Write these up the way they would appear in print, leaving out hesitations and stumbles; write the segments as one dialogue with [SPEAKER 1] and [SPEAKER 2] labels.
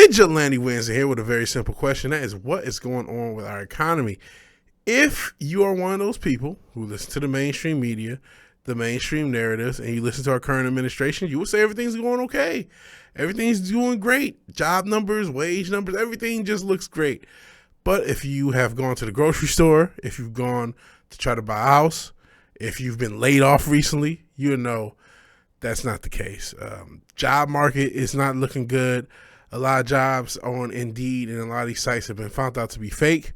[SPEAKER 1] VigilanteWilliamson here with a very simple question. That is, what is going on with our economy? If you are one of those people who listen to the mainstream media, the mainstream narratives, and you listen to our current administration, you would say everything's going okay. Everything's doing great. Job numbers, wage numbers, everything just looks great. But if you have gone to the grocery store, if you've gone to try to buy a house, if you've been laid off recently, you know that's not the case. Job market is not looking good. A lot of jobs on Indeed and a lot of these sites have been found out to be fake,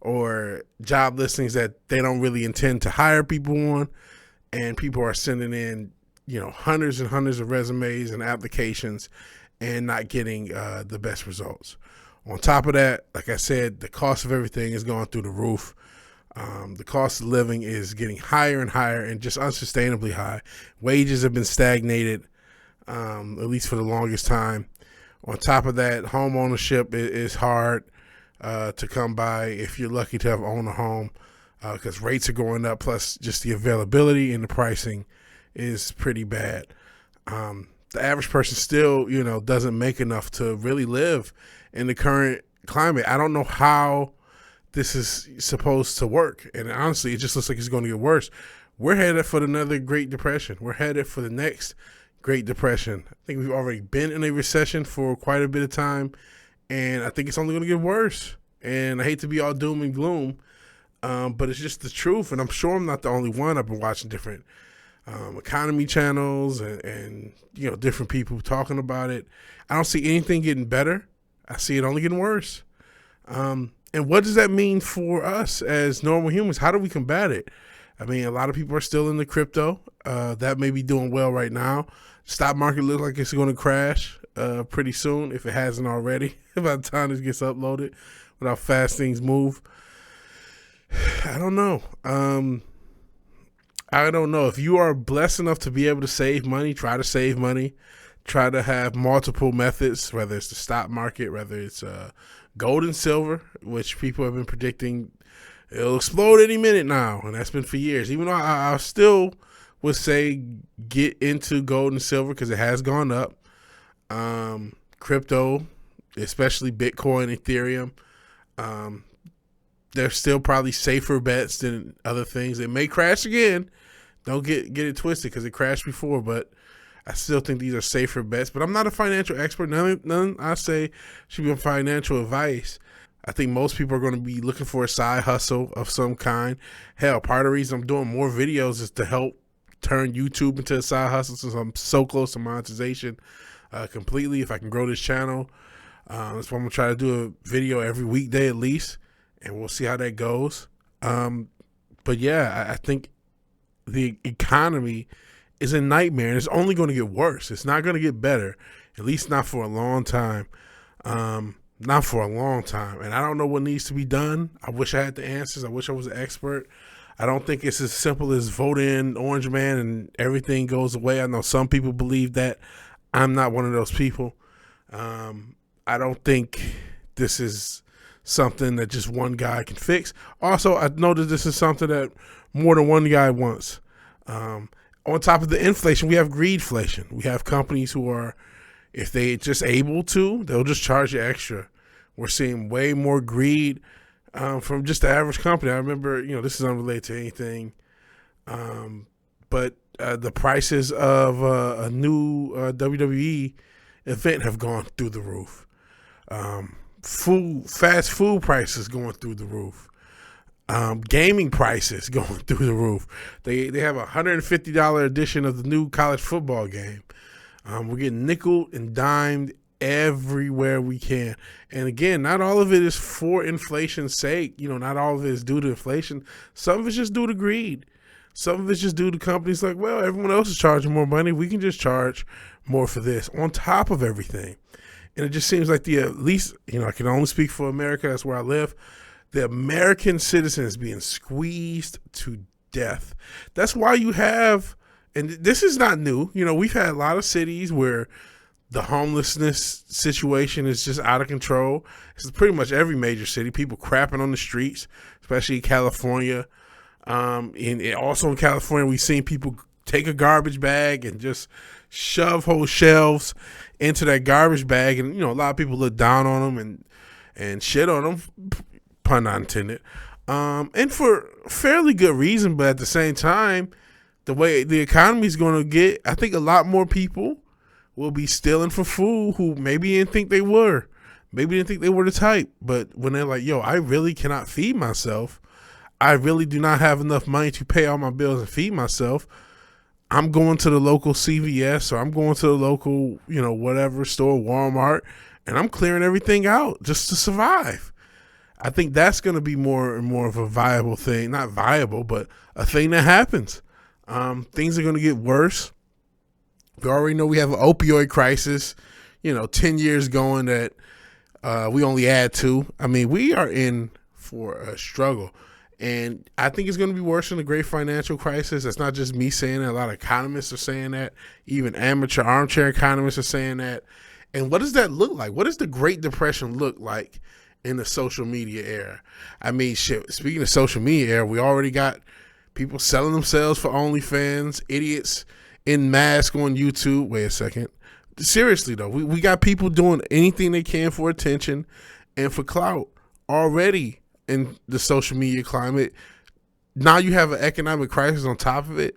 [SPEAKER 1] or job listings that they don't really intend to hire people on, and people are sending in, hundreds and hundreds of resumes and applications and not getting the best results. On top of that, like I said, the cost of everything is going through the roof. The cost of living is getting higher and higher and just unsustainably high. Wages have been stagnated, at least for the longest time. On top of that, home ownership is hard to come by if you're lucky to have owned a home, because rates are going up, plus just the availability and the pricing is pretty bad. The average person still, doesn't make enough to really live in the current climate. I don't know how this is supposed to work. And honestly, it just looks like it's going to get worse. We're headed for another Great Depression. We're headed for the next Great Depression. I think we've already been in a recession for quite a bit of time, and I think it's only going to get worse. And I hate to be all doom and gloom, but it's just the truth. And I'm sure I'm not the only one. I've been watching different economy channels and different people talking about it. I don't see anything getting better. I see it only getting worse. And what does that mean for us as normal humans? How do we combat it? I mean, a lot of people are still in the crypto. That may be doing well right now. Stock market looks like it's going to crash pretty soon, if it hasn't already, by the time this gets uploaded, with how fast things move. I don't know. I don't know. If you are blessed enough to be able to save money, try to save money. Try to have multiple methods, whether it's the stock market, whether it's gold and silver, which people have been predicting it'll explode any minute now, and that's been for years. Even though I still would say get into gold and silver because it has gone up. Crypto, especially Bitcoin, Ethereum, they're still probably safer bets than other things. It may crash again. Don't get it twisted because it crashed before, but I still think these are safer bets. But I'm not a financial expert. None I say should be financial advice. I think most people are going to be looking for a side hustle of some kind. Hell, part of the reason I'm doing more videos is to help turn YouTube into a side hustle, since I'm so close to monetization completely. If I can grow this channel, that's why I'm going to try to do a video every weekday at least, and we'll see how that goes. But yeah, I think the economy is a nightmare, and it's only going to get worse. It's not going to get better, at least not for a long time. Not for a long time. And I don't know what needs to be done. I wish I had the answers. I wish I was an expert. I don't think it's as simple as vote in Orange Man and everything goes away. I know some people believe that. I'm not one of those people. I don't think this is something that just one guy can fix. Also, I know that this is something that more than one guy wants. On top of the inflation, we have greedflation. We have companies who are, if they just able to, they'll just charge you extra. We're seeing way more greed from just the average company. I remember, this is unrelated to anything, but the prices of a new WWE event have gone through the roof. Fast food prices going through the roof. Gaming prices going through the roof. They have a $150 edition of the new college football game. We're getting nickeled and dimed everywhere we can. And again, not all of it is for inflation's sake. Not all of it is due to inflation. Some of it's just due to greed. Some of it's just due to companies like, well, everyone else is charging more money. We can just charge more for this on top of everything. And it just seems like at least, I can only speak for America. That's where I live. The American citizen is being squeezed to death. That's why you have, and this is not new. We've had a lot of cities where the homelessness situation is just out of control. It's pretty much every major city. People crapping on the streets, especially California. And also in California, we've seen people take a garbage bag and just shove whole shelves into that garbage bag, and a lot of people look down on them and shit on them, pun not intended, and for fairly good reason. But at the same time, the way the economy is going to get, I think a lot more people will be stealing for food who maybe didn't think they were. Maybe didn't think they were the type. But when they're like, yo, I really cannot feed myself. I really do not have enough money to pay all my bills and feed myself. I'm going to the local CVS, or I'm going to the local, whatever store, Walmart, and I'm clearing everything out just to survive. I think that's going to be more and more of a viable thing. Not viable, but a thing that happens. Things are going to get worse. We already know we have an opioid crisis, 10 years going that we only add to. I mean, we are in for a struggle. And I think it's going to be worse than the great financial crisis. That's not just me saying that. A lot of economists are saying that. Even amateur armchair economists are saying that. And what does that look like? What does the Great Depression look like in the social media era? I mean, shit, speaking of social media era, we already got people selling themselves for OnlyFans, idiots in masks on YouTube. Wait a second. Seriously, though, we got people doing anything they can for attention and for clout already in the social media climate. Now you have an economic crisis on top of it.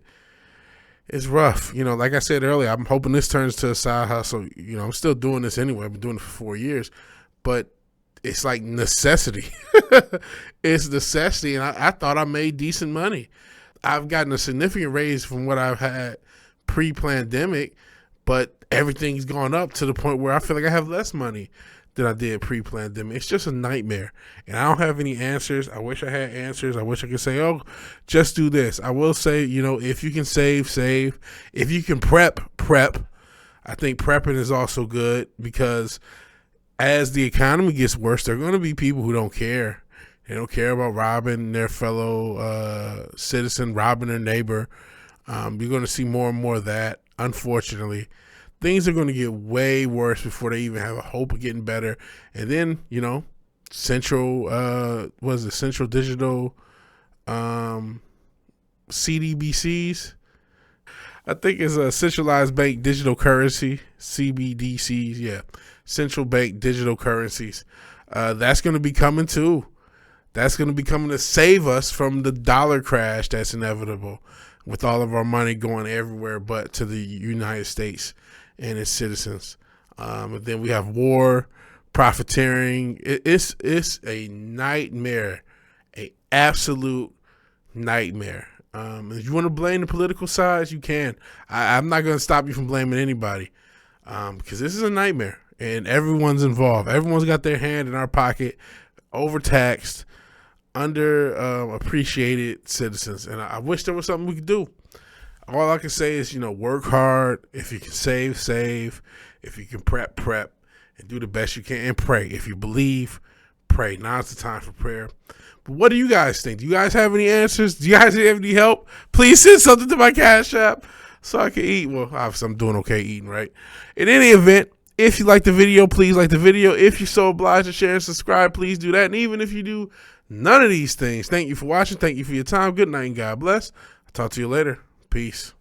[SPEAKER 1] It's rough. Like I said earlier, I'm hoping this turns to a side hustle. I'm still doing this anyway. I've been doing it for 4 years. But it's like necessity. It's necessity. And I thought I made decent money. I've gotten a significant raise from what I've had pre-pandemic, but everything's gone up to the point where I feel like I have less money than I did pre-pandemic. It's just a nightmare. And I don't have any answers. I wish I had answers. I wish I could say, oh, just do this. I will say, if you can save, save. If you can prep. I think prepping is also good, because as the economy gets worse, there are going to be people who don't care. They don't care about robbing their fellow citizen, robbing their neighbor. You're going to see more and more of that, unfortunately. Things are going to get way worse before they even have a hope of getting better. And then, central digital CDBCs. I think it's a centralized bank digital currency, CBDCs. Yeah, central bank digital currencies. That's going to be coming too. That's going to be coming to save us from the dollar crash that's inevitable, with all of our money going everywhere but to the United States and its citizens. And then we have war, profiteering. It's a nightmare, a absolute nightmare. If you want to blame the political sides, you can. I'm not going to stop you from blaming anybody, because this is a nightmare, and everyone's involved. Everyone's got their hand in our pocket, overtaxed, underappreciated citizens. And I wish there was something we could do. All I can say is, work hard. If you can save, save. If you can prep, and do the best you can, and pray. If you believe, pray. Now's the time for prayer. But what do you guys think? Do you guys have any answers? Do you guys have any help? Please send something to my Cash App so I can eat. Well, obviously I'm doing okay eating, right? In any event, if you like the video, please like the video. If you're so obliged to share and subscribe, please do that. And even if you do none of these things, thank you for watching. Thank you for your time. Good night and God bless. I'll talk to you later. Peace.